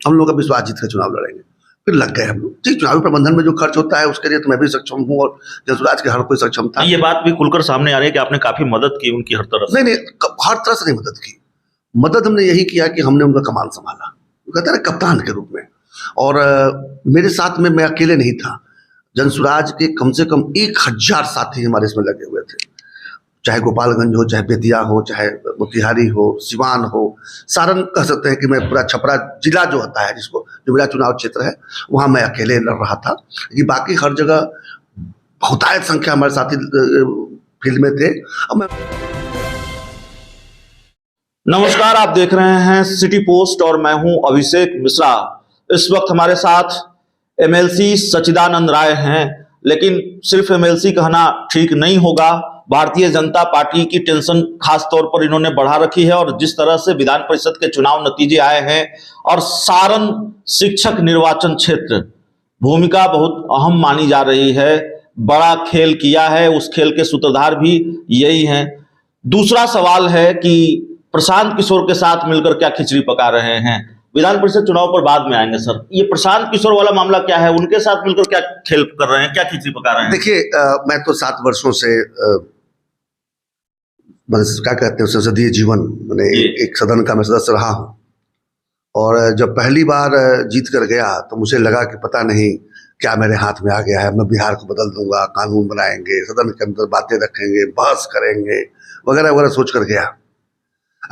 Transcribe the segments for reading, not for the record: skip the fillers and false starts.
हम लोग का विश्वास जीत कर चुनाव लड़ेंगे। फिर लग गए हम लोग। ठीक, चुनावी प्रबंधन में जो खर्च होता है उसके लिए तो मैं भी सक्षम हूँ और जसराज के हर कोई सक्षम था। ये बात भी खुलकर सामने आ रही है कि आपने काफी मदद की उनकी हर तरह से। नहीं, हर तरह से नहीं मदद की। मदद हमने यही किया कि हमने उनका कमान संभाला, कहते हैं ना, कप्तान के रूप में। और मेरे साथ में मैं अकेले नहीं था, जनसुराज के कम से कम 1000 साथी हमारे इसमें लगे हुए थे। चाहे गोपालगंज हो, चाहे बेतिया हो, चाहे मोतिहारी हो, सिवान हो, सारण कह सकते हैं कि मैं पूरा छपरा जिला जो होता है जिसको, जो मेरा चुनाव क्षेत्र है, वहाँ मैं अकेले लड़ रहा था। कि बाकी हर जगह बहुतायत संख्या हमारे साथी फील्ड में थे। अब मैं नमस्कार, आप देख रहे हैं सिटी पोस्ट और मैं हूं अभिषेक मिश्रा। इस वक्त हमारे साथ एमएलसी सच्चिदानंद राय हैं, लेकिन सिर्फ एमएलसी कहना ठीक नहीं होगा। भारतीय जनता पार्टी की टेंशन खास तौर पर इन्होंने बढ़ा रखी है और जिस तरह से विधान परिषद के चुनाव नतीजे आए हैं और सारण शिक्षक निर्वाचन क्षेत्र भूमिका बहुत अहम मानी जा रही है। बड़ा खेल किया है, उस खेल के सूत्रधार भी यही हैं। दूसरा सवाल है कि प्रशांत किशोर के साथ मिलकर क्या खिचड़ी पका रहे हैं। विधान परिषद चुनाव पर बाद में आएंगे सर, ये प्रशांत किशोर वाला मामला क्या है, उनके साथ मिलकर क्या खेल कर रहे हैं, क्या खिचड़ी पका रहे हैं? देखिए, मैं तो 7 वर्षों से क्या कहते हैं संसदीय जीवन, मैंने एक सदन का मैं सदस्य रहा हूँ। और जब पहली बार जीत कर गया तो मुझे लगा कि पता नहीं क्या मेरे हाथ में आ गया है, मैं बिहार को बदल दूंगा, कानून बनाएंगे, सदन के अंदर बातें रखेंगे, बहस करेंगे, वगैरह वगैरह सोच कर गया।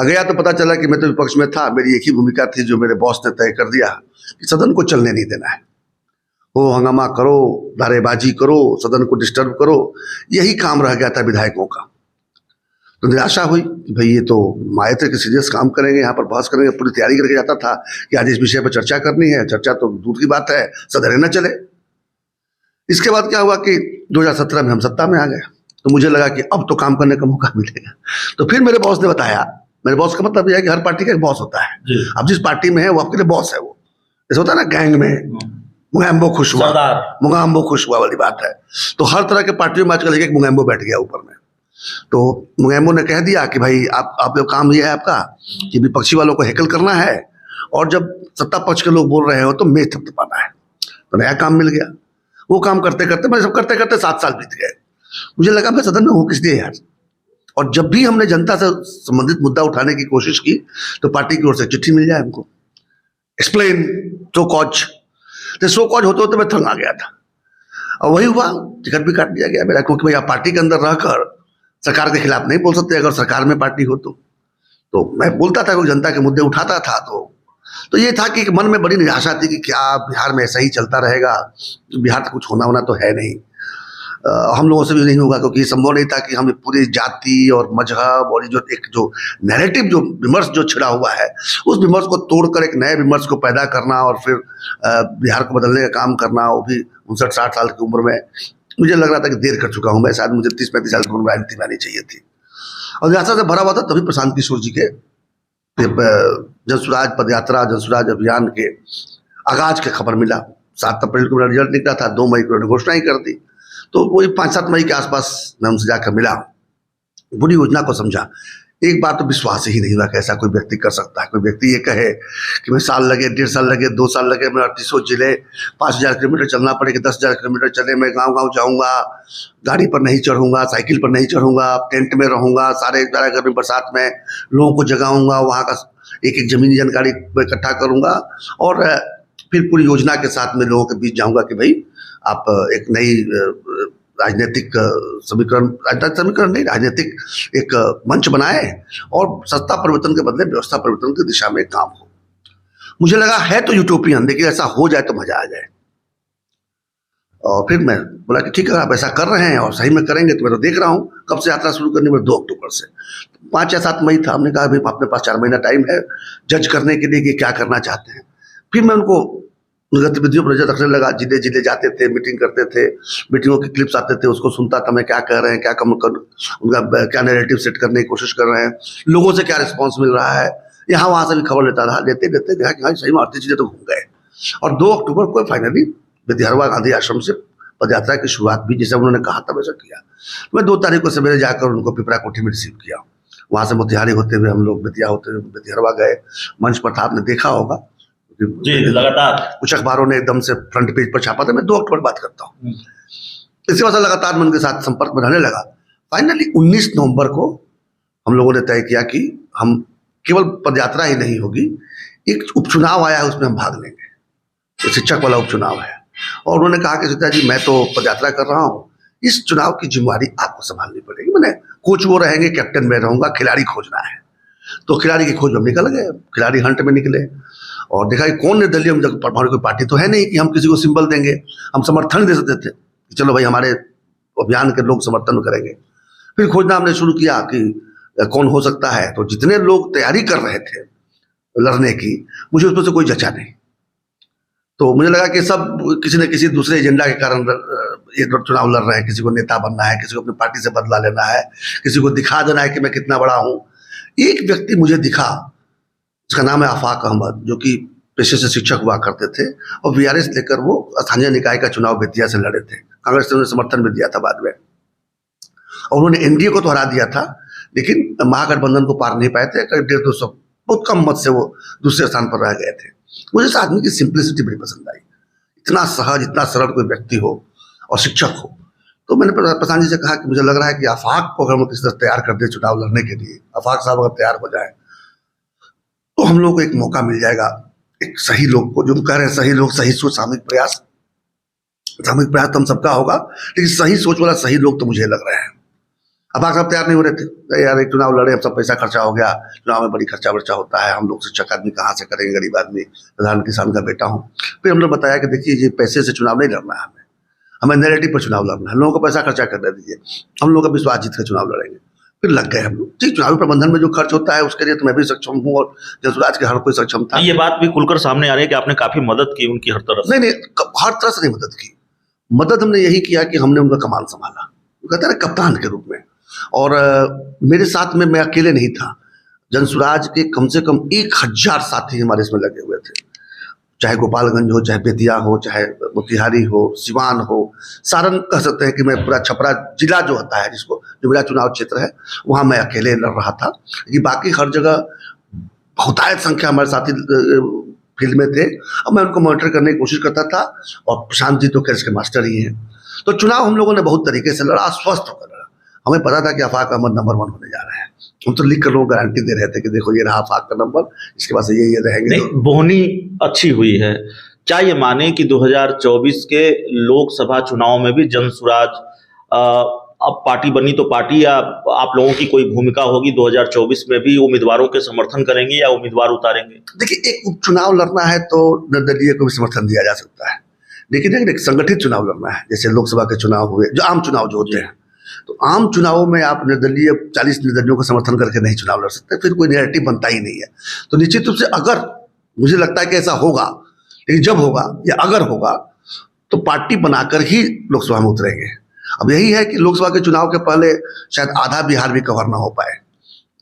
गया तो पता चला कि मैं तो विपक्ष में था। मेरी एक ही भूमिका थी जो मेरे बॉस ने तय कर दिया कि सदन को चलने नहीं देना है। हो हंगामा करो, नारेबाजी करो, सदन को डिस्टर्ब करो, यही काम रह गया था विधायकों का। तो निराशा हुई कि भाई ये तो माए थे कि सीरियस काम करेंगे, यहाँ पर बहस करेंगे। पूरी तैयारी करके जाता था कि आज इस विषय पर चर्चा करनी है, चर्चा तो दूर की बात है, सदन न चले। इसके बाद क्या हुआ कि 2017 में हम सत्ता में आ गए, तो मुझे लगा कि अब तो काम करने का मौका मिलेगा। तो फिर मेरे बॉस ने बताया, मेरे बॉस का मतलब यह है कि हर पार्टी का एक बॉस होता है। अब जिस पार्टी में है वो आपके लिए बॉस है। वो जैसे होता है ना गैंग में, मुगैम्बो खुश हुआ, मुगाम्बो खुश हुआ वाली बात है। तो हर तरह के पार्टियों में आजकल एक मुगैम्बो बैठ गया ऊपर में। तो मुगैम्बो ने कह दिया कि भाई आप लोग काम ये है आपका कि विपक्षी वालों को हैकल करना है, और जब सत्ता पक्ष के लोग बोल रहे हो तो मेज थपथपाना है। तो नया काम मिल गया। वो काम करते करते मैं सब करते करते 7 साल बीत गए। मुझे लगा मैं सदन में हूँ किस लिए यार। और जब भी हमने जनता से संबंधित मुद्दा उठाने की कोशिश की तो पार्टी की ओर से चिट्ठी मिल जाए हमको, एक्सप्लेन, सो कॉज। तो सो कॉज होते होते मैं थंग आ गया था। और वही हुआ, टिकट भी काट दिया गया मेरा, क्योंकि भाई आप पार्टी के अंदर रहकर सरकार के खिलाफ नहीं बोल सकते। अगर सरकार में पार्टी हो तो मैं बोलता था, कोई जनता के मुद्दे उठाता था। तो ये था कि मन में बड़ी निराशा थी कि क्या बिहार में ऐसा ही चलता रहेगा। बिहार का कुछ होना तो है नहीं, हम लोगों से भी नहीं होगा, क्योंकि संभव नहीं था कि हम पूरी जाति और मजहब और जो नैरेटिव, जो विमर्श जो छिड़ा हुआ है, उस विमर्श को तोड़कर एक नए विमर्श को पैदा करना और फिर बिहार को बदलने का काम करना, वो भी 59-60 साल की उम्र में। मुझे लग रहा था कि देर कर चुका हूँ मैं, शायद मुझे 30-35 साल की उम्र में राजनीति में आनी चाहिए थी। और निराशा से भरा हुआ था। तभी प्रशांत किशोर जी के जनसुराज पदयात्रा, जनसुराज अभियान के आगाज की खबर मिला। 7 अप्रैल को मेरा रिजल्ट निकला था, 2 मई को उन्होंने घोषणा ही कर दी। तो वही 5-7 मई के आसपास मैं उनसे जाकर मिला, पूरी योजना को समझा। एक बार तो विश्वास ही नहीं हुआ कि ऐसा कोई व्यक्ति कर सकता है। कोई व्यक्ति ये कहे कि मैं साल लगे, 1.5 साल लगे, 2 साल लगे, मैं 38 जिले, 5000 किलोमीटर चलना पड़ेगा, 10,000 किलोमीटर चले, मैं गांव-गांव जाऊंगा, गाड़ी पर नहीं चढ़ूंगा, साइकिल पर नहीं चढ़ूंगा, टेंट में रहूंगा, सारे गर्मी बरसात में लोगों को जगाऊंगा, वहाँ का एक जमीनी जानकारी इकट्ठा करूंगा और फिर पूरी योजना के साथ में लोगों के बीच जाऊंगा कि भाई आप एक नई राजनीतिक समीकरण नहीं, राजनीतिक एक मंच बनाए और सत्ता परिवर्तन के बदले व्यवस्था परिवर्तन की दिशा में काम हो। मुझे लगा है तो यूटोपियन, लेकिन ऐसा हो जाए तो मजा आ जाए। और फिर मैं बोला कि ठीक है, आप ऐसा कर रहे हैं और सही में करेंगे तो मैं तो देख रहा हूँ कब से यात्रा शुरू करनी है, 2 अक्टूबर से। 5 या 7 मई था। हमने कहा भाई अपने पास 4 महीना टाइम है जज करने के लिए कि क्या करना चाहते हैं। फिर मैं उनको गतिविधियों पर नजर रखने लगा। जिले जिले जाते थे, मीटिंग करते थे, मीटिंगों के क्लिप्स आते थे, उसको सुनता था मैं क्या कह रहे हैं, क्या उनका क्या नैरेटिव सेट करने की कोशिश कर रहे हैं, लोगों से क्या रिस्पॉन्स मिल रहा है, यहाँ वहाँ से भी खबर लेता रहा। लेते लेते देखा कि हाँ सही में 38 जिले तो घूम गए। और 2 अक्टूबर को फाइनली विद्यारवा गांधी आश्रम से पदयात्रा की शुरुआत भी जैसे उन्होंने कहा था वैसा किया। मैं 2 तारीख को सवेरे जाकर उनको पिपरा कोठी में रिसीव किया। वहाँ से मोतिहारी होते हुए हम लोग बेतिया होते हुए बेतिहरवा गए। मंच पर था, आपने देखा होगा, जी, लगातार कुछ अखबारों ने एकदम से फ्रंट पेज पर छापा था। मैं 2 अक्टूबर बात करता हूँ। इसके बाद लगातार मैं उनके साथ संपर्क में रहने लगा। फाइनली 19 नवंबर को हम लोगों ने तय किया कि हम केवल पदयात्रा ही नहीं होगी, एक उपचुनाव आया है उसमें हम भाग लेंगे, तो शिक्षक वाला उपचुनाव है। और उन्होंने कहा कि सीता जी मैं तो पदयात्रा कर रहा हूँ, इस चुनाव की जिम्मेवारी आपको संभालनी पड़ेगी। मैंने कोच वो रहेंगे, कैप्टन में रहूंगा, खिलाड़ी खोजना है। तो खिलाड़ी की खोज में निकल गए, खिलाड़ी हंट में निकले और देखा कि कौन निर्दलीय, हमारी कोई पार्टी तो है नहीं कि हम किसी को सिंबल देंगे, हम समर्थन दे सकते थे कि चलो भाई हमारे अभियान के लोग समर्थन करेंगे। फिर खोजना हमने शुरू किया कि कौन हो सकता है। तो जितने लोग तैयारी कर रहे थे लड़ने की, मुझे उसमें से कोई जचा नहीं। तो मुझे लगा कि सब किसी न किसी दूसरे एजेंडा के कारण ये चुनाव लड़ रहे हैं। किसी को नेता बनना है, किसी को अपनी पार्टी से बदला लेना है, किसी को दिखा देना है कि मैं कितना बड़ा हूँ। एक व्यक्ति मुझे दिखा, उसका नाम है आफाक अहमद, जो कि पेशे से शिक्षक हुआ करते थे और वीआरएस लेकर वो स्थानीय निकाय का चुनाव बेतिया से लड़े थे। कांग्रेस ने उन्हें समर्थन भी दिया था बाद में, और उन्होंने एनडीए को तो हरा दिया था, लेकिन महागठबंधन को पार नहीं पाए थे। 150-200 बहुत कम मत से वो दूसरे स्थान पर रह गए थे। मुझे इस आदमी की सिंप्लिसिटी बड़ी पसंद आई, इतना सहज, इतना सरल कोई व्यक्ति हो और शिक्षक हो। तो मैंने प्रधान जी से कहा कि मुझे लग रहा है कि आफाक को अगर हम किसी तरह तैयार कर दें चुनाव लड़ने के लिए, आफाक साहब अगर तैयार हो जाए तो हम लोग को एक मौका मिल जाएगा, एक सही लोग को, जो हम कह रहे हैं सही लोग, सही सोच, सामूहिक प्रयास तो हम सबका होगा, लेकिन सही सोच वाला सही लोग तो मुझे लग रहे हैं। आफाक साहब तैयार नहीं हो रहे थे। यार एक चुनाव लड़े, हम सब पैसा खर्चा हो गया, चुनाव में बड़ी खर्चा वर्चा होता है, हम लोग शिक्षक आदमी कहाँ से करेंगे, गरीब आदमी, प्रधान किसान का बेटा हूँ। फिर हमने बताया कि देखिए ये पैसे से चुनाव नहीं लड़ना है, हमें नैरेटिव पर चुनाव लड़ना है, लोगों को पैसा खर्चा करने दीजिए, हम लोग का विश्वास जीत कर चुनाव लड़ेंगे। फिर लग गए हम लोग। ठीक, चुनावी प्रबंधन में जो खर्च होता है उसके लिए तो मैं भी सक्षम हूँ और जनसुराज के हर कोई सक्षम था। ये बात भी खुलकर सामने आ रही है कि आपने काफी मदद की उनकी हर तरफ से। नहीं, हर तरह से नहीं मदद की। मदद हमने यही किया कि हमने उनका कमान संभाला, कहते हैं कप्तान के रूप में। और मेरे साथ में मैं अकेले नहीं था, जनसुराज के कम से कम 1000 साथी हमारे इसमें लगे हुए थे, चाहे गोपालगंज हो, चाहे बेतिया हो, चाहे मोतिहारी हो, सिवान हो, सारण कह सकते हैं कि मैं पूरा छपरा जिला जो होता है, जिसको जो मेरा चुनाव क्षेत्र है, वहाँ मैं अकेले लड़ रहा था। कि बाकी हर जगह बहुतायत संख्या हमारे साथी फील्ड में थे और मैं उनको मॉनिटर करने की कोशिश करता था। और प्रशांत जी तो खैर इसके मास्टर ही हैं। तो चुनाव हम लोगों ने बहुत तरीके से लड़ा, स्वस्थ होकर लड़ा। हमें पता था कि आफाक अहमद नंबर 1 होने जा रहे हैं। हम तो लिख कर लोगों को गारंटी दे रहे थे कि देखो ये रहा आफाक का नंबर, इसके बाद से ये रहेंगे। नहीं, बोहनी अच्छी हुई है। क्या ये माने कि 2024 के लोकसभा चुनाव में भी जनसुराज अब पार्टी बनी तो पार्टी, या आप लोगों की कोई भूमिका होगी 2024 में भी, उम्मीदवारों के समर्थन करेंगे या उम्मीदवार उतारेंगे? देखिए, एक उपचुनाव लड़ना है तो निर्दलीय को भी समर्थन दिया जा सकता है, लेकिन एक संगठित चुनाव लड़ना है, जैसे लोकसभा के चुनाव हुए, जो आम चुनाव जो होते हैं, तो आम चुनावों में आप निर्दलीय 40 निर्दलियों का समर्थन करके नहीं चुनाव लड़ सकते, फिर कोई नैरेटिव बनता ही नहीं है। तो निश्चित रूप से अगर मुझे लगता है कि ऐसा होगा, लेकिन जब होगा या अगर होगा तो पार्टी बनाकर ही लोकसभा में उतरेंगे। अब यही है कि लोकसभा के चुनाव के पहले शायद आधा बिहार भी कवर ना हो पाए,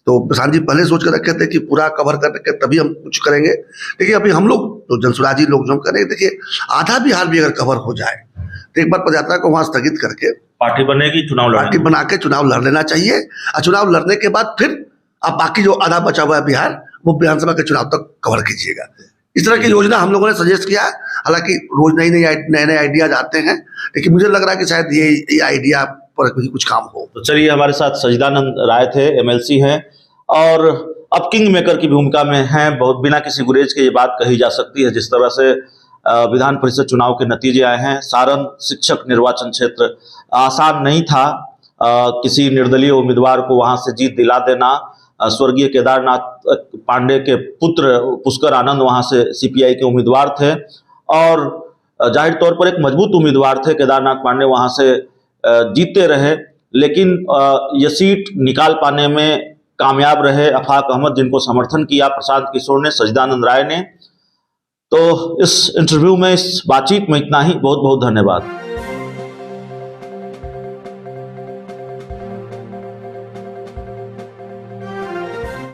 तो प्रशांत जी पहले सोच कर रखे थे कि पूरा कवर करके तभी हम कुछ करेंगे। देखिए अभी हम लोग तो जनसुराजी लोग जो हम करेंगे, देखिए आधा बिहार भी अगर कवर हो जाए तो एक बार पदयात्रा को वहां स्थगित करके पार्टी बनेगी, चुनाव लड़ेंगे। पार्टी बना के चुनाव लड़ लेना चाहिए, और चुनाव लड़ने के बाद फिर आप बाकी जो आधा बचा हुआ है बिहार, वो विधानसभा के चुनाव तक कवर कीजिएगा। इस तरह की योजना हम लोगों ने सजेस्ट किया है। हालांकि रोज नए नए आइडियाज आते हैं, लेकिन मुझे लग रहा है कि शायद ये आइडिया पर कुछ काम हो। तो चलिए, हमारे साथ सचिदानंद राय थे, एमएलसी हैं और अब किंग मेकर की भूमिका में हैं। बहुत बिना किसी गुरेज के ये बात कही जा सकती है, जिस तरह से विधान परिषद चुनाव के नतीजे आए हैं। सारण शिक्षक निर्वाचन क्षेत्र आसान नहीं था, किसी निर्दलीय उम्मीदवार को वहां से जीत दिला देना। स्वर्गीय केदारनाथ पांडे के पुत्र पुष्कर आनंद वहां से सीपीआई के उम्मीदवार थे और जाहिर तौर पर एक मजबूत उम्मीदवार थे। केदारनाथ पांडे वहां से जीतते रहे, लेकिन ये सीट निकाल पाने में कामयाब रहे आफाक अहमद, जिनको समर्थन किया प्रशांत किशोर ने, सचिदानंद राय ने। तो इस इंटरव्यू में, इस बातचीत में इतना ही। बहुत बहुत धन्यवाद।